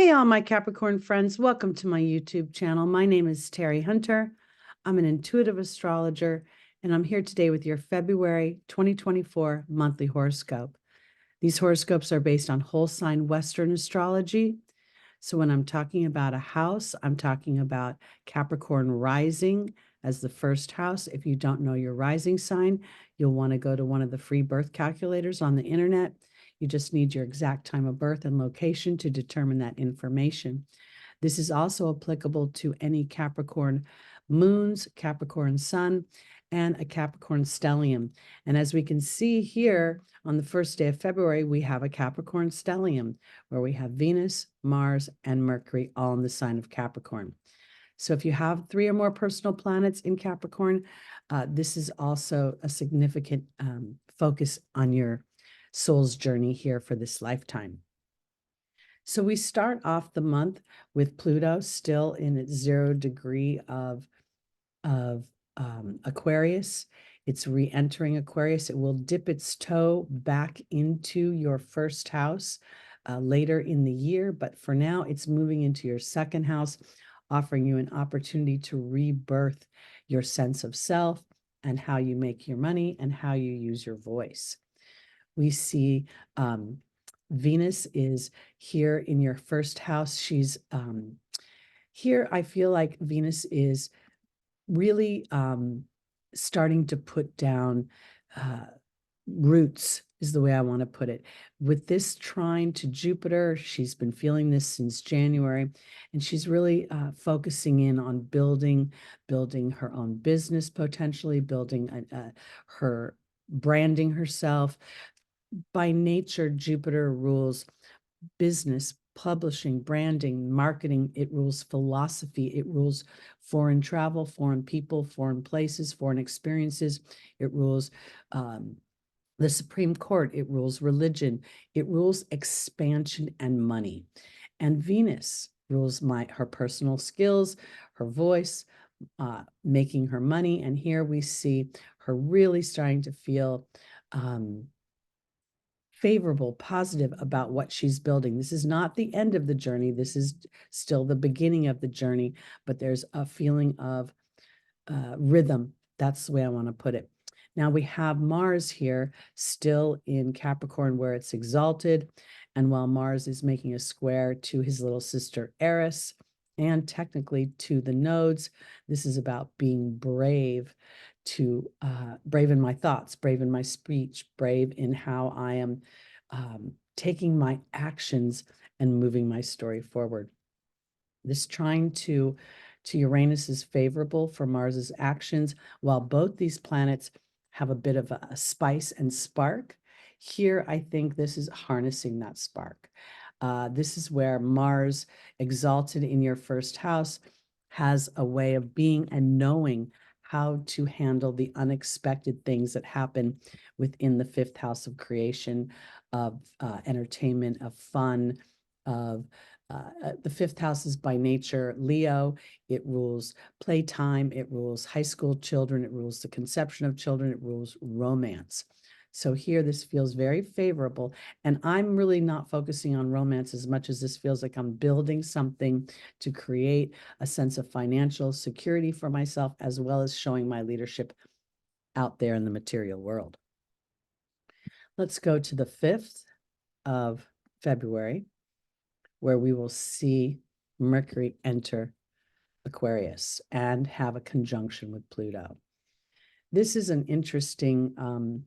Hey, all my Capricorn friends, welcome to my YouTube channel. My name is Teri Hunter. I'm an intuitive astrologer, and I'm here today with your February 2024 monthly horoscope. These horoscopes are based on whole sign Western astrology. So when I'm talking about a house, I'm talking about Capricorn rising as the first house. If you don't know your rising sign, you'll want to go to one of the free birth calculators on the internet. You just need your exact time of birth and location to determine that information. This is also applicable to any Capricorn moons, Capricorn sun, and a Capricorn stellium. And as we can see here, on the first day of February, we have a Capricorn stellium where we have Venus, Mars, and Mercury all in the sign of Capricorn. So if you have 3 or more personal planets in Capricorn, this is also a significant focus on your soul's journey here for this lifetime. So we start off the month with Pluto still in its 0 degree of Aquarius. It's re-entering Aquarius. It will dip its toe back into your first house later in the year, but for now it's moving into your second house, offering you an opportunity to rebirth your sense of self and how you make your money and how you use your voice. We see Venus is here in your first house. She's here. I feel like Venus is really starting to put down roots, is the way I want to put it. With this trine to Jupiter, she's been feeling this since January, and she's really focusing in on building her own business, potentially building her branding herself. By nature, Jupiter rules business, publishing, branding, marketing. It rules philosophy. It rules foreign travel, foreign people, foreign places, foreign experiences. It rules the Supreme Court. It rules religion. It rules expansion and money. And Venus rules her personal skills, her voice, making her money. And here we see her really starting to feel favorable, positive about what she's building. This is not the end of the journey. This is still the beginning of the journey, but there's a feeling of rhythm. That's the way I want to put it. Now we have Mars here still in Capricorn where it's exalted. And while Mars is making a square to his little sister Eris and technically to the nodes, this is about being brave, to brave in my thoughts, brave in my speech, brave in how I am taking my actions and moving my story forward. This trine to Uranus is favorable for Mars's actions, while both these planets have a bit of a spice and spark. Here, I think this is harnessing that spark. This is where Mars, exalted in your first house, has a way of being and knowing how to handle the unexpected things that happen within the 5th house of creation, of entertainment, of fun, of the 5th house is by nature Leo. It rules playtime. It rules high school children. It rules the conception of children. It rules romance. So here, this feels very favorable. And I'm really not focusing on romance as much as this feels like I'm building something to create a sense of financial security for myself, as well as showing my leadership out there in the material world. Let's go to the 5th of February, where we will see Mercury enter Aquarius and have a conjunction with Pluto. This is an interesting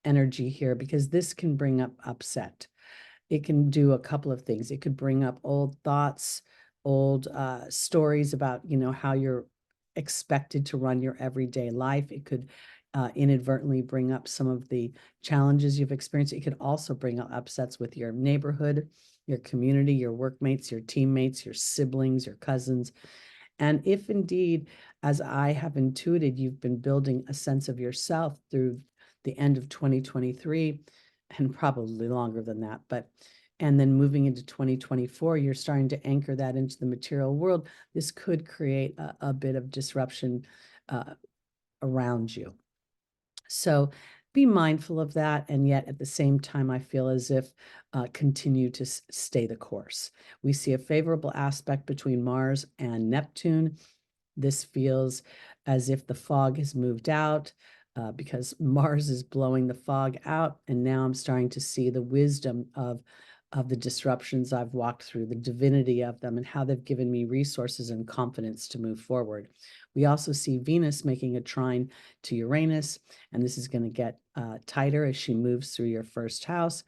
energy here because this can bring up upset. It can do a couple of things. It could bring up old thoughts, old stories about, how you're expected to run your everyday life. It could inadvertently bring up some of the challenges you've experienced. It could also bring up upsets with your neighborhood, your community, your workmates, your teammates, your siblings, your cousins. And if indeed, as I have intuited, you've been building a sense of yourself through the end of 2023 and probably longer than that, and then moving into 2024, you're starting to anchor that into the material world. This could create a bit of disruption around you. So be mindful of that. And yet at the same time, I feel as if continue to stay the course. We see a favorable aspect between Mars and Neptune. This feels as if the fog has moved out because Mars is blowing the fog out. And now I'm starting to see the wisdom of the disruptions I've walked through, the divinity of them, and how they've given me resources and confidence to move forward. We also see Venus making a trine to Uranus, and this is going to get tighter as she moves through your first house.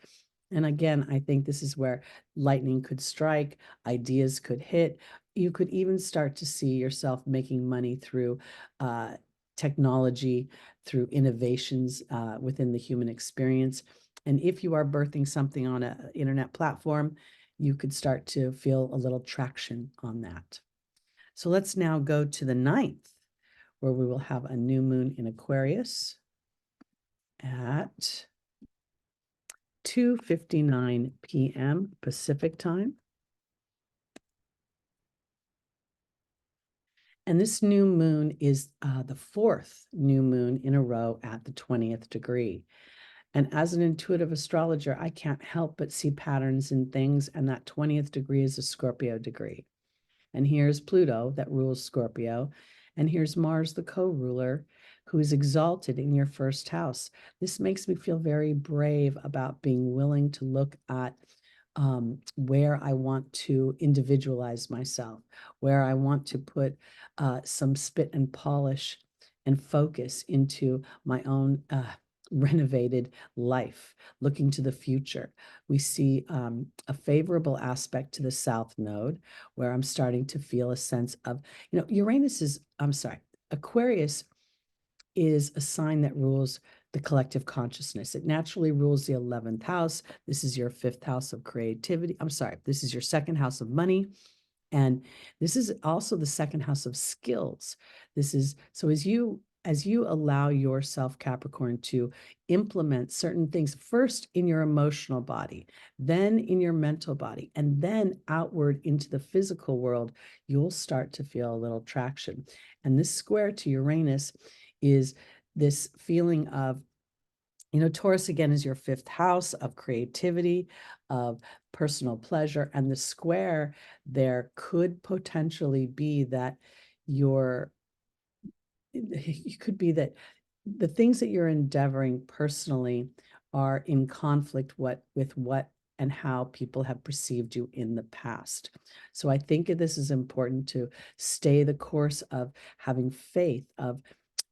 And again, I think this is where lightning could strike, ideas could hit. You could even start to see yourself making money through technology, through innovations within the human experience. And if you are birthing something on an internet platform, you could start to feel a little traction on that. So let's now go to the 9th, where we will have a new moon in Aquarius at 2:59 p.m. Pacific time. And this new moon is the 4th new moon in a row at the 20th degree. And as an intuitive astrologer, I can't help but see patterns in things. And that 20th degree is a Scorpio degree. And here's Pluto that rules Scorpio. And here's Mars, the co-ruler, who is exalted in your first house. This makes me feel very brave about being willing to look at where I want to individualize myself, where I want to put some spit and polish and focus into my own renovated life, looking to the future. We see a favorable aspect to the South Node, where I'm starting to feel a sense of, Uranus is, Aquarius is a sign that rules the collective consciousness. It naturally rules the 11th house. This is your 5th house of creativity. This is your 2nd house of money. And this is also the 2nd house of skills. This is, so as you allow yourself, Capricorn, to implement certain things first in your emotional body, then in your mental body, and then outward into the physical world, you'll start to feel a little traction. And this square to Uranus is this feeling of, Taurus again is your 5th house of creativity, of personal pleasure. And the square there could potentially be that it could be that the things that you're endeavoring personally are in conflict with what and how people have perceived you in the past. So I think this is important to stay the course of having faith, of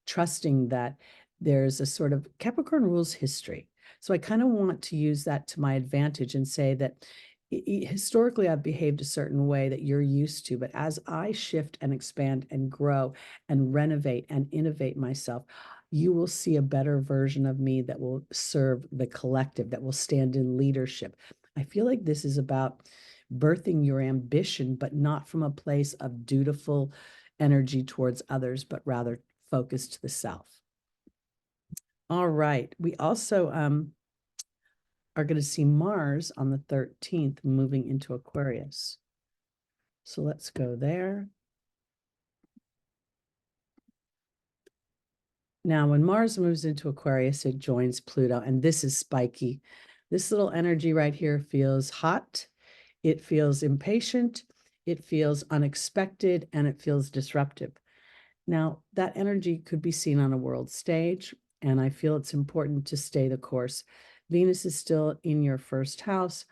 trusting that there's a sort of Capricorn rules history. So I kind of want to use that to my advantage and say that historically I've behaved a certain way that you're used to, but as I shift and expand and grow and renovate and innovate myself, you will see a better version of me that will serve the collective, that will stand in leadership. I feel like this is about birthing your ambition, but not from a place of dutiful energy towards others, but rather focused to the self. All right. We also are going to see Mars on the 13th moving into Aquarius. So let's go there. Now, when Mars moves into Aquarius, it joins Pluto, and this is spiky. This little energy right here feels hot. It feels impatient. It feels unexpected, and it feels disruptive. Now, that energy could be seen on a world stage, and I feel it's important to stay the course. Venus is still in your first house,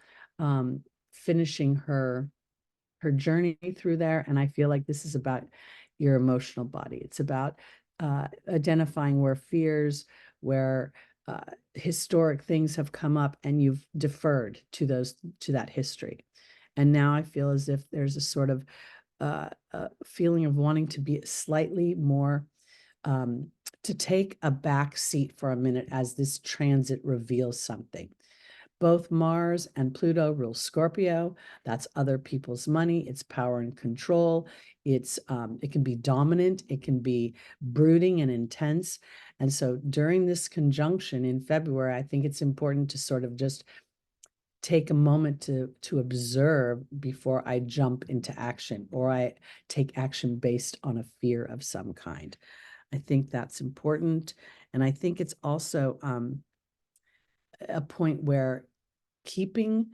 finishing her journey through there, and I feel like this is about your emotional body. It's about identifying where fears, where historic things have come up, and you've deferred to that history. And now I feel as if there's a sort of feeling of wanting to be slightly more, to take a back seat for a minute as this transit reveals something. Both Mars and Pluto rule Scorpio. That's other people's money. It's power and control. It can be dominant. It can be brooding and intense. And so during this conjunction in February, I think it's important to sort of just take a moment to observe before I jump into action, or I take action based on a fear of some kind. I think that's important. And I think it's also a point where keeping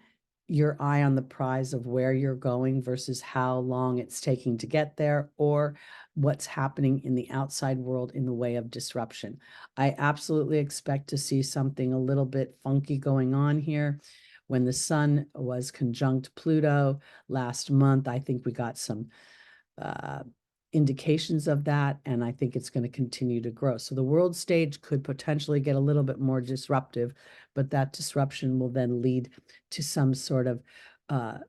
your eye on the prize of where you're going versus how long it's taking to get there, or what's happening in the outside world in the way of disruption. I absolutely expect to see something a little bit funky going on here. When the sun was conjunct Pluto last month, I think we got some indications of that, and I think it's going to continue to grow. So the world stage could potentially get a little bit more disruptive, but that disruption will then lead to some sort of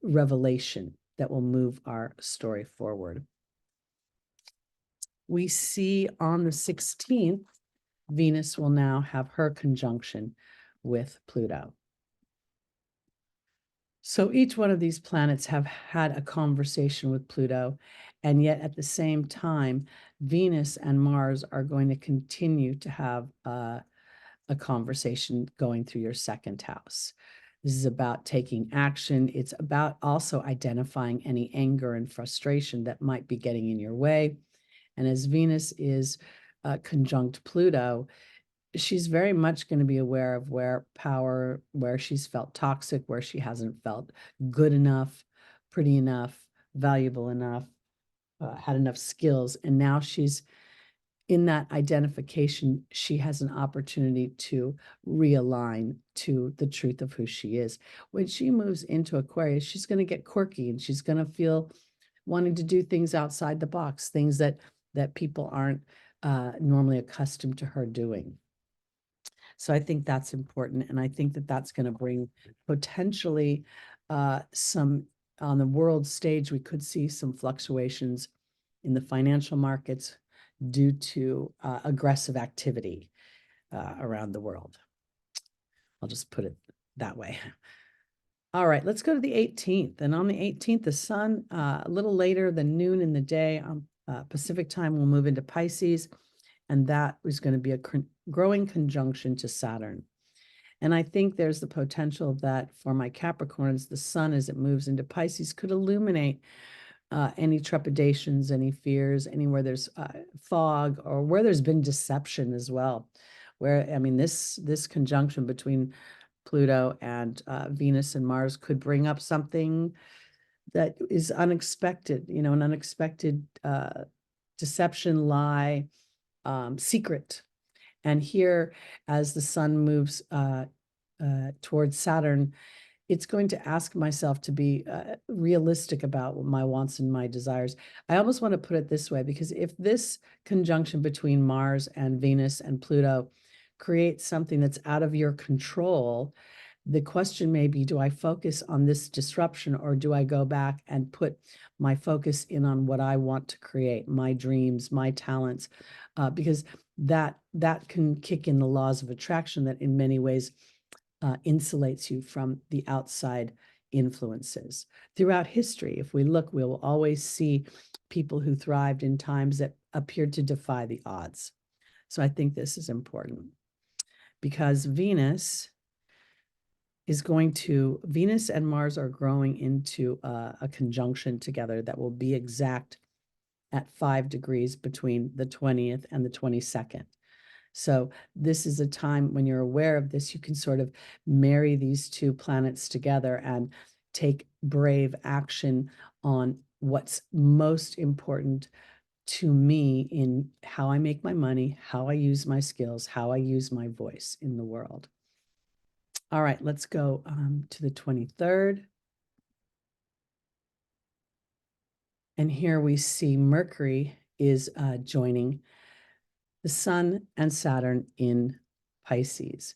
revelation that will move our story forward. We see on the 16th, Venus will now have her conjunction with Pluto. So each one of these planets have had a conversation with Pluto, and yet at the same time, Venus and Mars are going to continue to have a conversation going through your second house. This is about taking action. It's about also identifying any anger and frustration that might be getting in your way. And as Venus is conjunct Pluto, she's very much going to be aware of where she's felt toxic, where she hasn't felt good enough, pretty enough, valuable enough, had enough skills. And now she's in that identification, she has an opportunity to realign to the truth of who she is. When she moves into Aquarius, she's going to get quirky, and she's going to feel wanting to do things outside the box, things that people aren't normally accustomed to her doing. So I think that's important. And I think that that's going to bring potentially some, on the world stage, we could see some fluctuations in the financial markets due to aggressive activity around the world. I'll just put it that way. All right, let's go to the 18th. And on the 18th, the sun, a little later than noon in the day on Pacific time, will move into Pisces. And that is going to be a growing conjunction to Saturn. And I think there's the potential that for my Capricorns, the sun, as it moves into Pisces, could illuminate any trepidations, any fears, anywhere there's fog, or where there's been deception as well. Where, I mean, this conjunction between Pluto and Venus and Mars could bring up something that is unexpected, an unexpected deception, lie, secret. And here, as the sun moves towards Saturn, it's going to ask myself to be realistic about my wants and my desires. I almost want to put it this way, because if this conjunction between Mars and Venus and Pluto creates something that's out of your control, the question may be, do I focus on this disruption, or do I go back and put my focus in on what I want to create, my dreams, my talents? Because that can kick in the laws of attraction that in many ways insulates you from the outside influences. Throughout history, if we look, we will always see people who thrived in times that appeared to defy the odds. So I think this is important, because Venus and Mars are growing into a conjunction together that will be exact at 5 degrees between the 20th and the 22nd. So this is a time when you're aware of this, you can sort of marry these two planets together and take brave action on what's most important to me in how I make my money, how I use my skills, how I use my voice in the world. All right, let's go to the 23rd. And here we see Mercury is joining the sun and Saturn in Pisces.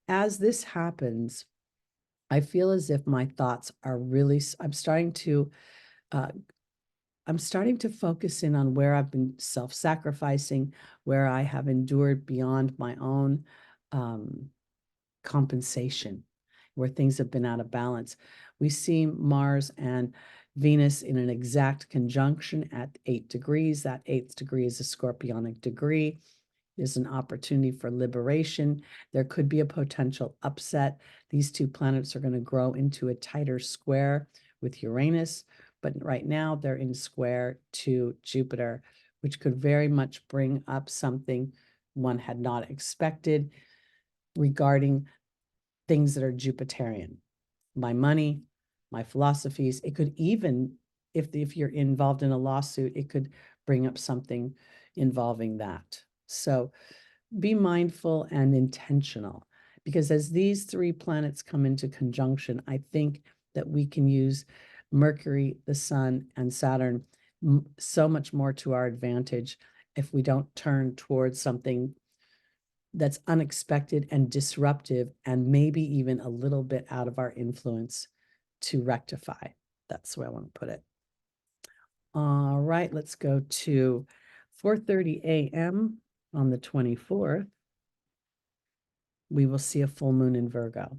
As this happens, I feel as if my thoughts are really, I'm starting to focus in on where I've been self-sacrificing, where I have endured beyond my own compensation, where things have been out of balance. We see Mars and Venus in an exact conjunction at 8 degrees. That 8th degree is a scorpionic degree. There's an opportunity for liberation. There could be a potential upset. These two planets are going to grow into a tighter square with Uranus, but right now they're in square to Jupiter, which could very much bring up something one had not expected regarding things that are Jupiterian. My money, my philosophies. It could even, if you're involved in a lawsuit, it could bring up something involving that. So be mindful and intentional, because as these three planets come into conjunction, I think that we can use Mercury, the Sun, and Saturn so much more to our advantage if we don't turn towards something that's unexpected and disruptive and maybe even a little bit out of our influence to rectify. That's where I want to put it. All right, let's go to 4:30 a.m. on the 24th. We will see a full moon in Virgo.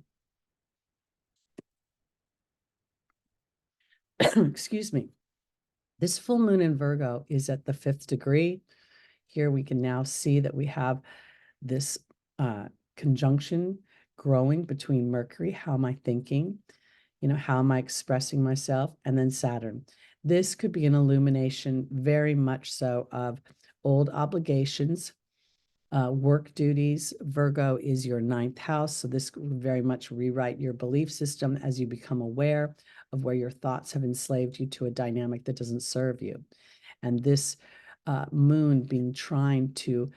Excuse me. This full moon in Virgo is at the 5th degree. Here we can now see that we have this conjunction growing between Mercury, how am I thinking? How am I expressing myself? And then Saturn. This could be an illumination, very much so, of old obligations, work duties. Virgo is your 9th house, so this will very much rewrite your belief system as you become aware of where your thoughts have enslaved you to a dynamic that doesn't serve you. And this moon being trine to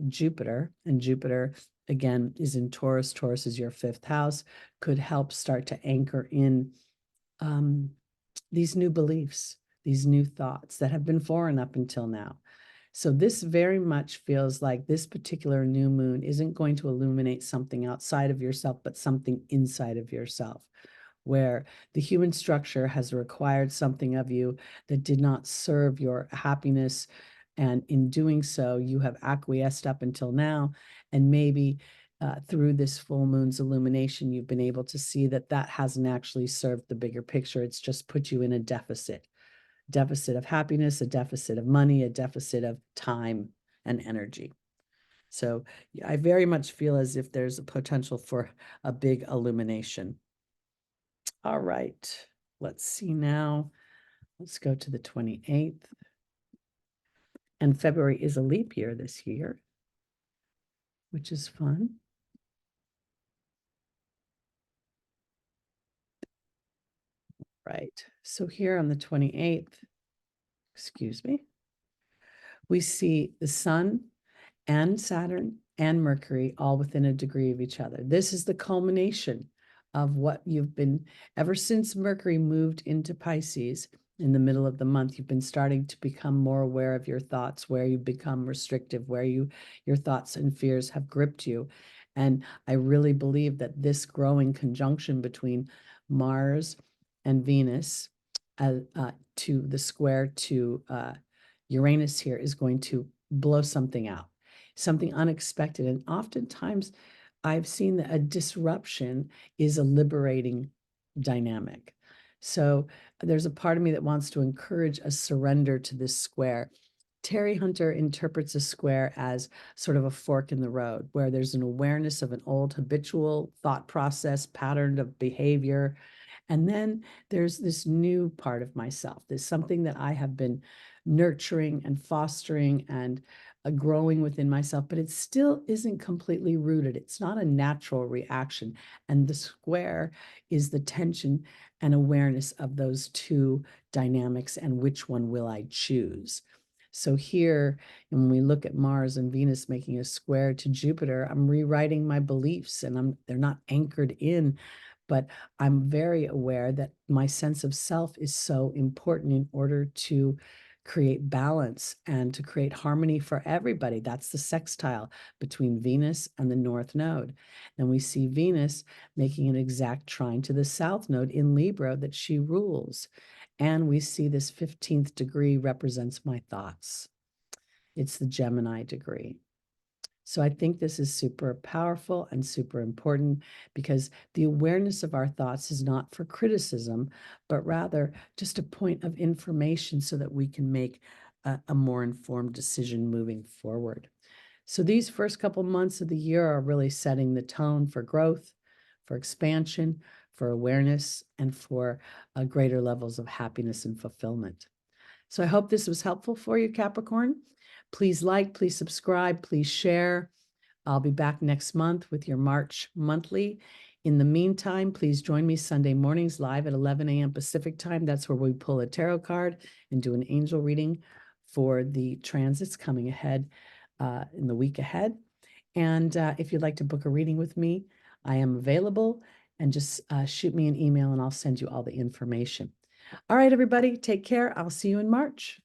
Jupiter, and Jupiter again is in Taurus. Taurus is your 5th house, could help start to anchor in these new beliefs, these new thoughts that have been foreign up until now. So this very much feels like this particular new moon isn't going to illuminate something outside of yourself, but something inside of yourself, where the human structure has required something of you that did not serve your happiness. And in doing so, you have acquiesced up until now. And maybe through this full moon's illumination, you've been able to see that that hasn't actually served the bigger picture. It's just put you in a deficit of happiness, a deficit of money, a deficit of time and energy. So I very much feel as if there's a potential for a big illumination. All right, let's see now. Let's go to the 28th. And February is a leap year this year, which is fun. Right, so here on the 28th, excuse me, we see the Sun and Saturn and Mercury all within a degree of each other. This is the culmination of what you've been, ever since Mercury moved into Pisces in the middle of the month, you've been starting to become more aware of your thoughts, where you become restrictive, where your thoughts and fears have gripped you. And I really believe that this growing conjunction between Mars and Venus to the square to Uranus here is going to blow something out, something unexpected. And oftentimes I've seen that a disruption is a liberating dynamic. So there's a part of me that wants to encourage a surrender to this square. Teri Hunter interprets a square as sort of a fork in the road, where there's an awareness of an old habitual thought process, pattern of behavior. And then there's this new part of myself. There's something that I have been nurturing and fostering and growing within myself, but it still isn't completely rooted. It's not a natural reaction. And the square is the tension and awareness of those two dynamics, and which one will I choose? So here, when we look at Mars and Venus making a square to Jupiter, I'm rewriting my beliefs, and they're not anchored in, but I'm very aware that my sense of self is so important in order to create balance and to create harmony for everybody. That's the sextile between Venus and the North Node. Then we see Venus making an exact trine to the South Node in Libra that she rules. And we see this 15th degree represents my thoughts. It's the Gemini degree. So I think this is super powerful and super important, because the awareness of our thoughts is not for criticism, but rather just a point of information so that we can make a more informed decision moving forward. So these first couple months of the year are really setting the tone for growth, for expansion, for awareness, and for greater levels of happiness and fulfillment. So I hope this was helpful for you, Capricorn. Please like, please subscribe, please share. I'll be back next month with your March monthly. In the meantime, please join me Sunday mornings live at 11 a.m. Pacific time. That's where we pull a tarot card and do an angel reading for the transits coming ahead in the week ahead. And if you'd like to book a reading with me, I am available, and just shoot me an email and I'll send you all the information. All right, everybody, take care. I'll see you in March.